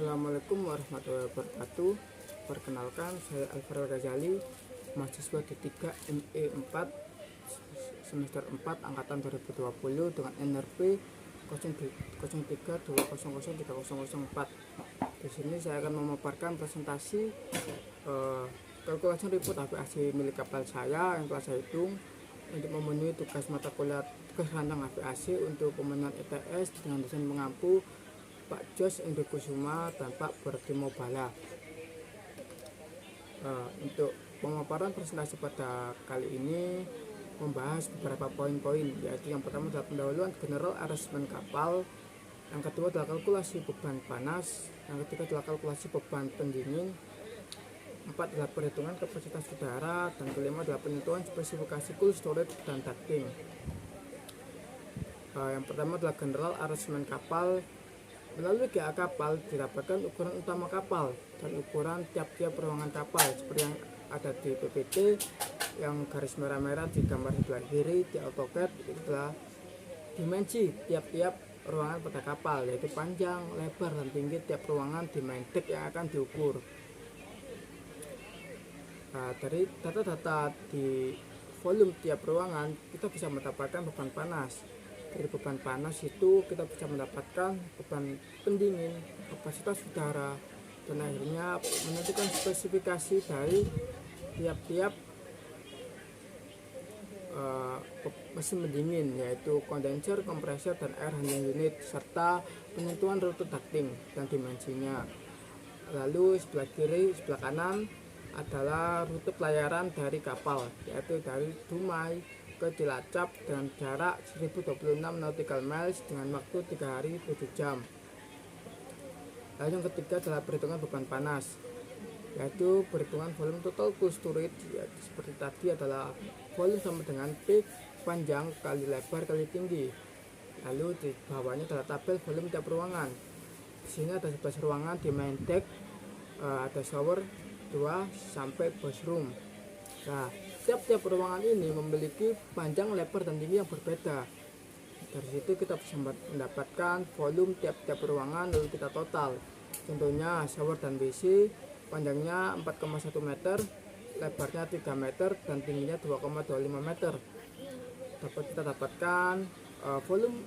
Assalamualaikum warahmatullahi wabarakatuh. Perkenalkan, saya Alvaro Ghazali, mahasiswa D3 ME4 semester 4 angkatan 2020 dengan NRP 0320030004. Di sini saya akan memaparkan presentasi kalkulasi report HVAC milik kapal saya yang telah saya hitung untuk memenuhi tugas mata kuliah tugas rancang HVAC untuk pemenuhan ETS dengan dosen pengampu Pak Jos Indokusuma dan Pak Bertimo Bala. Untuk pemaparan presentasi pada kali ini membahas beberapa poin-poin, yaitu yang pertama adalah pendahuluan general arrangement kapal, yang kedua adalah kalkulasi beban panas, yang ketiga adalah kalkulasi beban pendingin, empat adalah perhitungan kapasitas udara, dan kelima adalah penentuan spesifikasi cool storage dan ducting. Yang pertama adalah general arrangement kapal. Melalui GA kapal didapatkan ukuran utama kapal dan ukuran tiap-tiap ruangan kapal seperti yang ada di PPT, yang garis merah-merah di gambar sebelah kiri di AutoCAD. Itu adalah dimensi tiap-tiap ruangan pada kapal, yaitu panjang, lebar, dan tinggi tiap ruangan di main deck yang akan diukur. Dari data-data di volume tiap ruangan kita bisa mendapatkan beban panas. Dari beban panas itu kita bisa mendapatkan beban pendingin, kapasitas udara, dan akhirnya menentukan spesifikasi dari tiap-tiap mesin pendingin, yaitu kondenser, kompresor, dan air handling unit, serta penentuan rute ducting dan dimensinya. Lalu sebelah kiri, sebelah kanan adalah rute pelayaran dari kapal, yaitu dari Dumai ke Cilacap dengan jarak 1026 nautical miles dengan waktu 3 hari 7 jam. Lalu yang ketiga adalah perhitungan beban panas, yaitu perhitungan volume total cool storage, yaitu seperti tadi adalah volume sama dengan P panjang kali lebar kali tinggi. Lalu di bawahnya adalah tabel volume tiap ruangan. Di sini ada 11 ruangan di main deck, ada shower 2 sampai bathroom. Nah, tiap-tiap ruangan ini memiliki panjang, lebar, dan tinggi yang berbeda. Dari situ kita bisa mendapatkan volume tiap-tiap ruangan lalu kita total. Contohnya shower dan WC panjangnya 4,1 meter, lebarnya 3 meter, dan tingginya 2,25 meter. Dapat kita dapatkan volume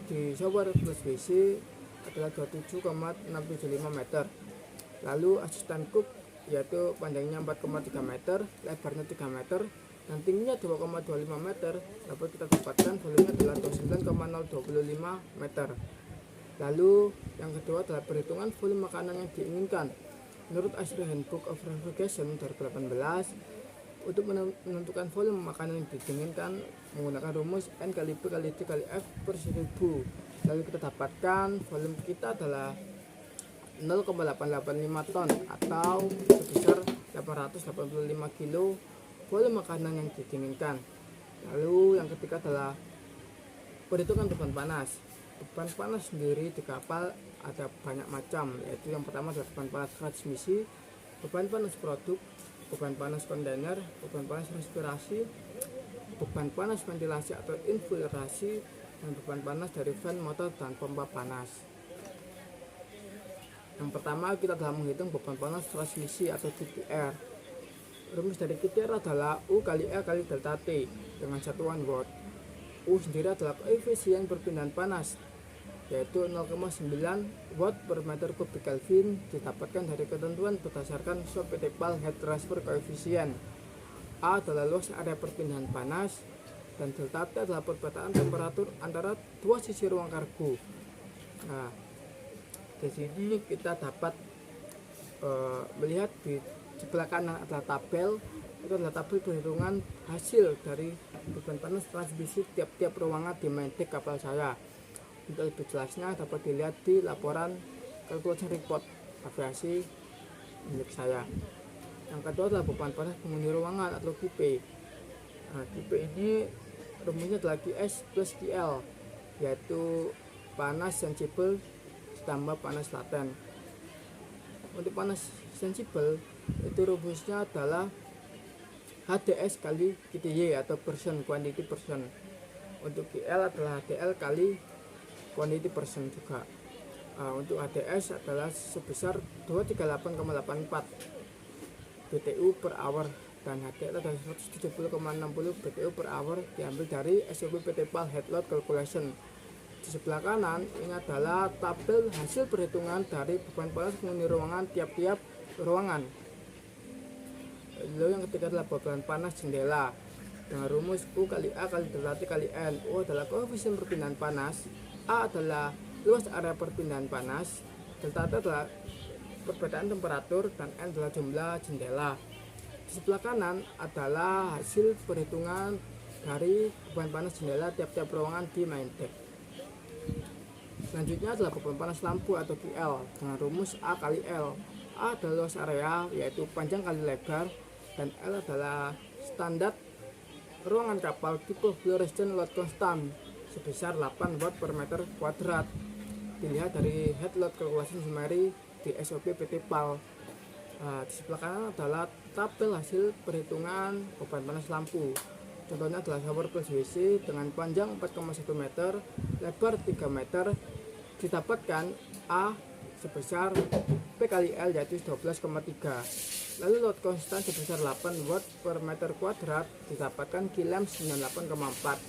di shower plus WC adalah 27,675 meter. Lalu asisten cook, yaitu panjangnya 4,3 meter, lebarnya 3 meter, dan tingginya 2,25 meter. Dapat kita dapatkan volumenya adalah 29,025 meter. Lalu yang kedua adalah perhitungan volume makanan yang diinginkan. Menurut ASRI Handbook of Refrigeration 2018, untuk menentukan volume makanan yang diinginkan menggunakan rumus N kali P kali D kali F per 1000. Lalu kita dapatkan volume kita adalah 0,885 ton atau sebesar 885 kilo volume makanan yang diinginkan. Lalu yang ketiga adalah perhitungan beban panas. Beban panas sendiri di kapal ada banyak macam, yaitu yang pertama adalah beban panas transmisi, beban panas produk, beban panas kontainer, beban panas respirasi, beban panas ventilasi atau infiltrasi, dan beban panas dari fan, motor, dan pompa panas. Yang pertama kita telah menghitung beban panas transmisi atau QTR. Rumus dari QTR adalah U kali E kali delta T dengan satuan watt. U sendiri adalah koefisien perpindahan panas, yaitu 0,9 watt per meter kubik Kelvin, didapatkan dari ketentuan berdasarkan Schopenhauer heat transfer coefficient. A adalah luas area perpindahan panas, dan delta T adalah perbedaan temperatur antara dua sisi ruang kargo. Nah, di sini kita dapat melihat di sebelah kanan adalah tabel. Itu adalah tabel perhitungan hasil dari beban panas transmisi tiap-tiap ruangan di main deck kapal saya. Untuk lebih jelasnya dapat dilihat di laporan kalkulasi report aviasi milik saya. Yang kedua adalah beban panas penghuni ruangan atau QP. Nah, QP ini rumusnya adalah QS plus QL, yaitu panas sensibel ditambah panas laten. Untuk panas sensibel itu rumusnya adalah HDS kali QTY atau person, quantity person. Untuk QL adalah HDL kali quantity person juga. Untuk HDS adalah sebesar 238,84 BTU per hour dan HDL adalah 170,60 BTU per hour diambil dari SOP PT PAL head load calculation. Di sebelah kanan ini adalah tabel hasil perhitungan dari beban panas penghuni ruangan tiap-tiap ruangan. Lalu yang ketiga adalah beban panas jendela dengan rumus U kali A kali delta T kali N. U adalah koefisien perpindahan panas, A adalah luas area perpindahan panas, delta T adalah perbedaan temperatur, dan N adalah jumlah jendela. Di sebelah kanan adalah hasil perhitungan dari beban panas jendela tiap-tiap ruangan di main deck. Selanjutnya adalah beban panas lampu atau BL dengan rumus A kali L. A adalah luas area yaitu panjang kali lebar, dan L adalah standar ruangan kapal tipe fluorescent load constant sebesar 8 watt per meter kuadrat. Dilihat dari head load calculation summary di SOP PT PAL. Di sebelah kanan adalah tabel hasil perhitungan beban panas lampu. Contohnya adalah shower plus WC dengan panjang 4,1 meter, lebar 3 meter, didapatkan A sebesar P kali L yaitu 12,3. Lalu load konstan sebesar 8 watt per meter kuadrat, didapatkan Kilem 98,4.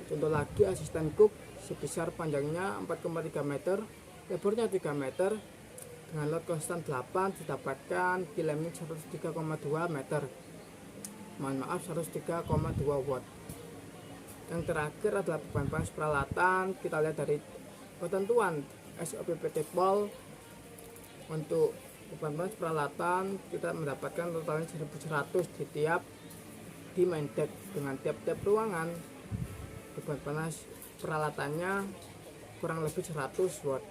Contoh lagi asisten cook sebesar panjangnya 4,3 meter, lebarnya 3 meter, dengan load konstan 8 didapatkan Kilemnya 103,2 meter. Mohon maaf 103,2 watt. Yang terakhir adalah beban panas peralatan. Kita lihat dari ketentuan SOP PT PAL. Untuk beban panas peralatan kita mendapatkan totalnya 1100 di main deck. Dengan tiap-tiap ruangan beban panas peralatannya kurang lebih 100 watt.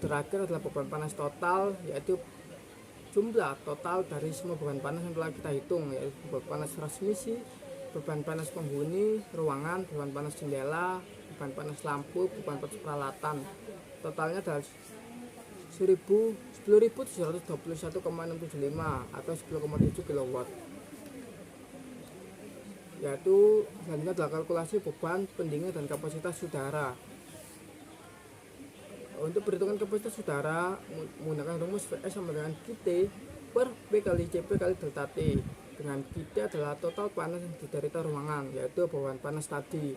Terakhir adalah beban panas total, yaitu jumlah total dari semua beban panas yang telah kita hitung, yaitu beban panas transmisi, beban panas penghuni ruangan, beban panas jendela, beban panas lampu, beban panas peralatan. Totalnya adalah 10.721,675 atau 10,7 kW. Yaitu selanjutnya adalah kalkulasi beban pendingin dan kapasitas udara. Untuk perhitungan kapasitas udara menggunakan rumus VS sama dengan QT per P kali CP kali delta T, dengan QT adalah total panas yang diderita ruangan, yaitu beban panas tadi.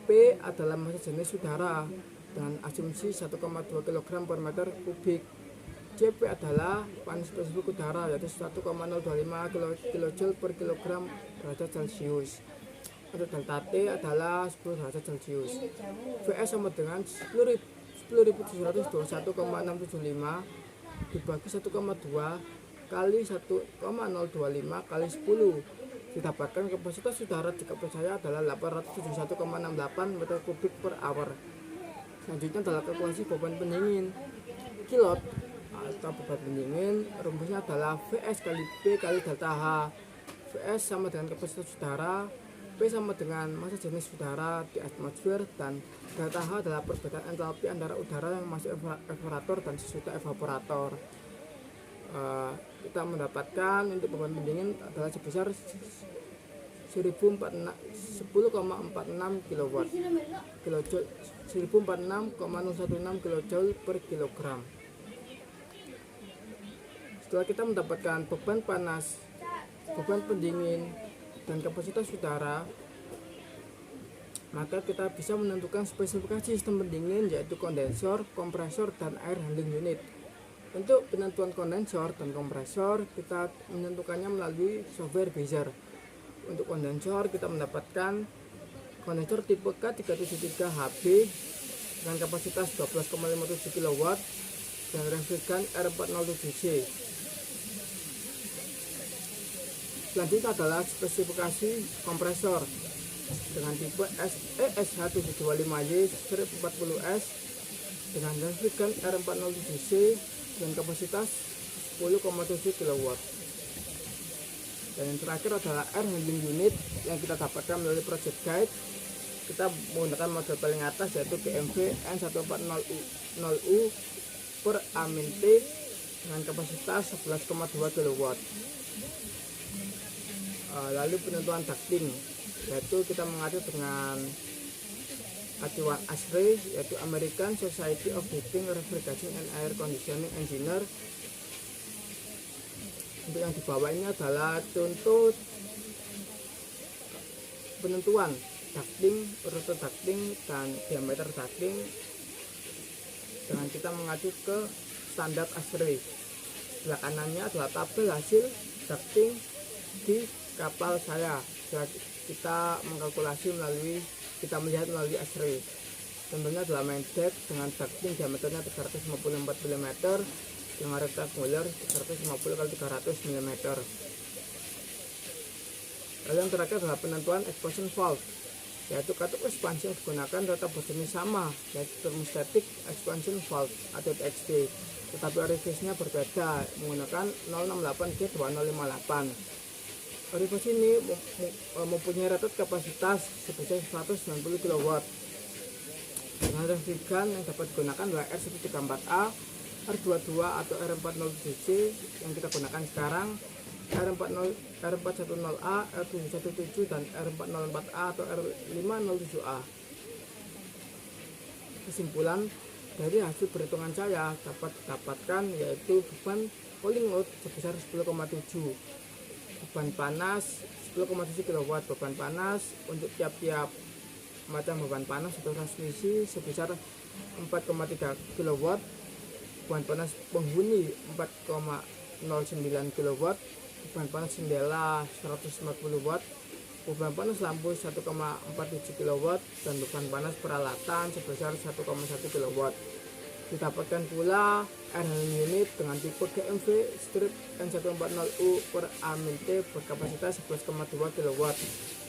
P adalah massa jenis udara dengan asumsi 1,2 kg per meter kubik. CP adalah panas spesifik udara, yaitu 1,025 kJ per kilogram derajat Celcius. Untuk delta T adalah 10 derajat Celcius. VS sama dengan 10.721,675 dibagi 1,2 kali 1,025 kali 10, didapatkan kapasitas udara jika percaya adalah 871,68 meter kubik per hour. Selanjutnya adalah kalkulasi beban pendingin kilot atau beban pendingin. Rumusnya adalah VS kali P kali delta H. VS sama dengan kapasitas udara, P sama dengan massa jenis udara di atmosfer, dan delta H adalah perbedaan entalpi antara udara yang masuk evaporator dan sesudah evaporator. Kita mendapatkan untuk beban pendingin adalah sebesar 1046,46 kW, 1046,016 kJ per kilogram. Setelah kita mendapatkan beban panas, beban pendingin, dan kapasitas udara, maka kita bisa menentukan spesifikasi sistem pendingin, yaitu kondensor, kompresor, dan air handling unit. Untuk penentuan kondensor dan kompresor kita menentukannya melalui software Bezier. Untuk kondensor kita mendapatkan kondensor tipe K373HB dengan kapasitas 12,57 kW dan refrigeran R407C. Selanjutnya adalah spesifikasi kompresor dengan tipe ESH725Y-40S dengan refrigeran R407C dengan kapasitas 10,7 kW. Dan yang terakhir adalah air handling unit yang kita dapatkan melalui project guide. Kita menggunakan model paling atas yaitu GMV N140U per Amin T dengan kapasitas 11,2 kW. Lalu penentuan ducting, yaitu kita mengacu dengan acuan ASRE, yaitu American Society of Heating, Refrigeration and Air Conditioning Engineer. Untuk yang di bawah ini adalah contoh penentuan ducting, rute ducting, dan diameter ducting dengan kita mengacu ke standar ASRE. Sebelah kanannya adalah tabel hasil ducting di kapal saya. Kita mengkalkulasi kita melihat melalui ASRE. Contohnya adalah main deck dengan ducting diameternya 354 mm dengan rektangular 350 x 300 mm. Lalu yang terakhir adalah penentuan expansion valve, yaitu katup ekspansi yang digunakan tetap berjenis sama, yaitu thermostatic expansion valve atau TXV, tetapi orifice-nya berbeda menggunakan 068G2058. Orifice ini mempunyai rated kapasitas sebesar 190 kW. Dengan refrigeran yang dapat digunakan adalah R134A, R22 atau R407C yang kita gunakan sekarang, R410A, R717 dan R404A atau R507A. Kesimpulan dari hasil perhitungan saya dapat didapatkan yaitu beban cooling load sebesar 10,7, beban panas 10,7 kW, beban panas untuk tiap-tiap macam beban panas atau transmisi sebesar 4,3 kW, beban panas penghuni 4,09 kW, beban panas jendela 140 watt, beban panas lampu 1,47 kW, dan beban panas peralatan sebesar 1,1 kW. Didapatkan pula air handling unit dengan tipe GMV strip N140U per A-T berkapasitas 11,2 kW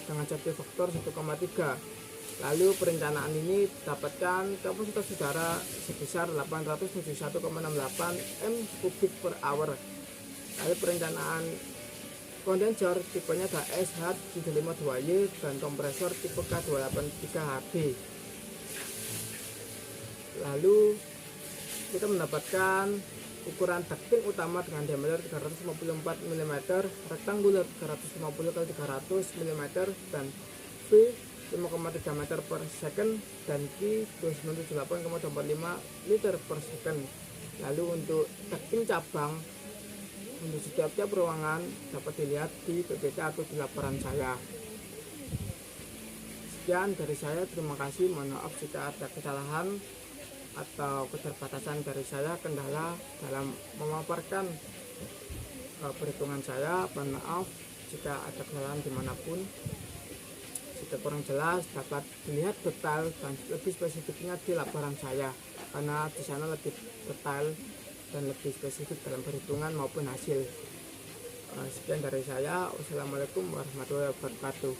dengan charge faktor 1,3. Lalu perencanaan ini dapatkan kapasitas udara sebesar 871,68 m3 per hour. Lalu perencanaan kondensor tipenya adalah SH752Y dan kompresor tipe K283HB. Lalu kita mendapatkan ukuran ducting utama dengan diameter 354 mm, rektangular 350 x 300 mm, dan V 5,3 meter per second dan Q 298,25 liter per second. Lalu untuk ducting cabang untuk setiap ruangan dapat dilihat di PPT atau di laporan saya. Sekian dari saya, terima kasih. Mohon maaf jika ada kesalahan atau keterbatasan dari saya, kendala dalam memaparkan perhitungan saya. Mohon maaf jika ada kesalahan dimanapun. Jika kurang jelas dapat dilihat detail dan lebih spesifiknya di laporan saya, karena di sana lebih detail dan lebih spesifik dalam perhitungan maupun hasil. Sekian dari saya. Wassalamualaikum warahmatullahi wabarakatuh.